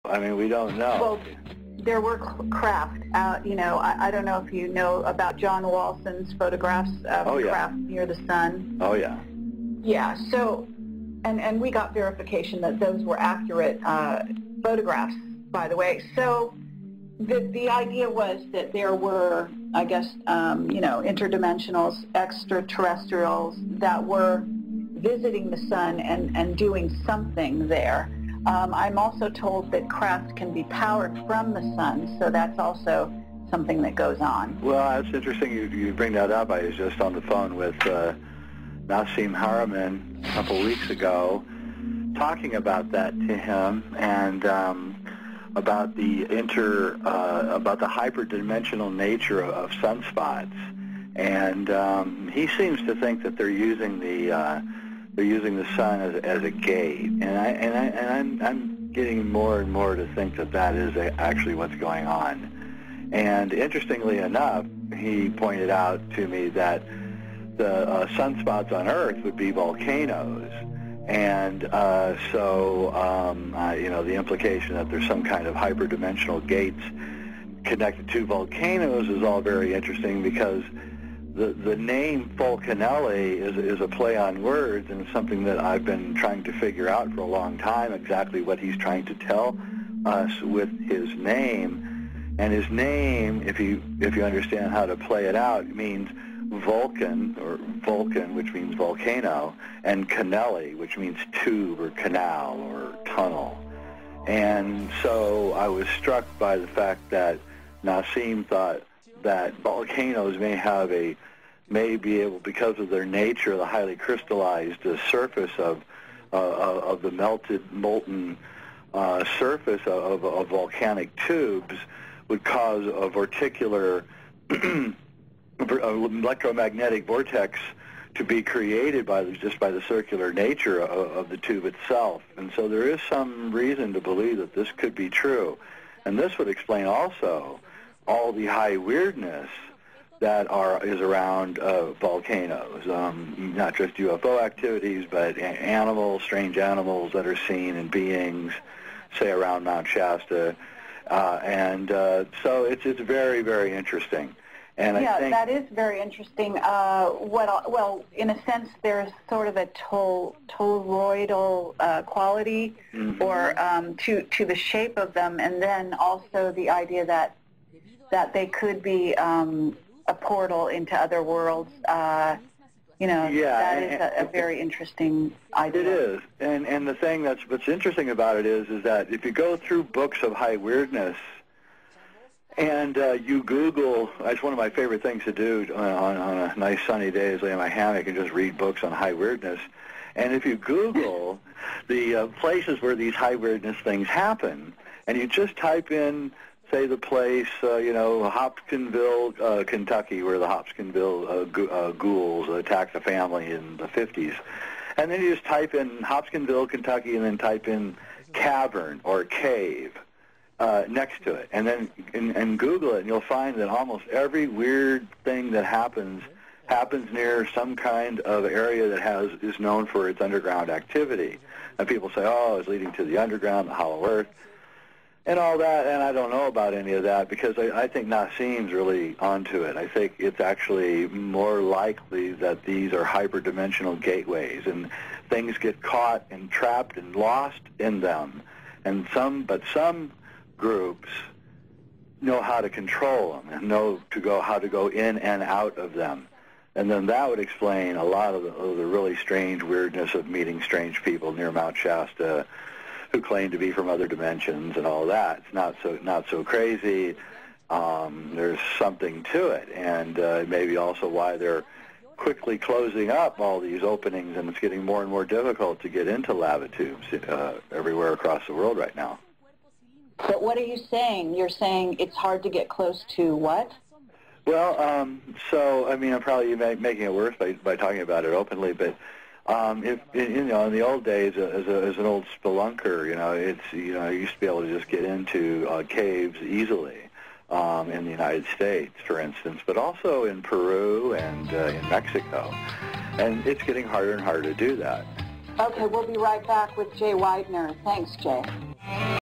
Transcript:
I mean, we don't know. Well, there were craft. You know, I don't know if you know about John Walson's photographs of craft near the sun. Oh, yeah. Yeah, so, and we got verification that those were accurate photographs, by the way. So the idea was that there were, I guess, you know, interdimensionals, extraterrestrials that were visiting the sun and doing something there. I'm also told that craft can be powered from the sun, so that's also something that goes on. Well, that's interesting you bring that up. I was just on the phone with Nassim Haramein a couple weeks ago, talking about that to him, and about the hyperdimensional nature of sunspots. And he seems to think that they're using the sun as a gate, and I'm getting more and more to think that is actually what's going on. And interestingly enough, he pointed out to me that the sunspots on Earth would be volcanoes, and you know, the implication that there's some kind of hyperdimensional gates connected to volcanoes is all very interesting, because the name Volcanelli is a play on words, and something that I've been trying to figure out for a long time, exactly what he's trying to tell us with his name. And his name, if you understand how to play it out, means Vulcan, or Vulcan, which means volcano, and Canelli, which means tube or canal or tunnel. And so I was struck by the fact that Nassim thought that volcanoes may be able, because of their nature, the highly crystallized surface of the molten surface of volcanic tubes, would cause a vorticular electromagnetic vortex to be created just by the circular nature of the tube itself. And so there is some reason to believe that this could be true. And this would explain also all the high weirdness that is around volcanoes, not just UFO activities, but strange animals that are seen, and beings, say, around Mount Shasta. So it's very, very interesting. And yeah, I think that is very interesting. Well, in a sense, there's sort of a toroidal quality, or to the shape of them, and then also the idea that they could be a portal into other worlds. You know, that is a very interesting idea. It is, and the thing what's interesting about it is that if you go through books of high weirdness, and you Google, that's one of my favorite things to do on a nice sunny day, is lay in my hammock and just read books on high weirdness. And if you Google the places where these high weirdness things happen, and you just type in, say, the place, you know, Hopkinsville, Kentucky, where the Hopkinsville ghouls attacked a family in the 50s. And then you just type in Hopkinsville, Kentucky, and then type in cavern or cave next to it. And then and Google it, and you'll find that almost every weird thing that happens near some kind of area that is known for its underground activity. And people say, oh, it's leading to the underground, the hollow earth, and all that, and I don't know about any of that, because I think Nassim's really onto it. I think it's actually more likely that these are hyperdimensional gateways, and things get caught and trapped and lost in them. And some groups know how to control them and know how to go in and out of them. And then that would explain a lot of the really strange weirdness of meeting strange people near Mount Shasta who claim to be from other dimensions and all that. It's not so crazy. There's something to it, and maybe also why they're quickly closing up all these openings, and it's getting more and more difficult to get into lava tubes everywhere across the world right now. But what are you saying? You're saying it's hard to get close to what? Well, so I mean, I'm probably making it worse by talking about it openly, but if you know, in the old days, as an old spelunker, you used to be able to just get into caves easily in the United States, for instance, but also in Peru and in Mexico, and it's getting harder and harder to do that. Okay, we'll be right back with Jay Weidner. Thanks, Jay.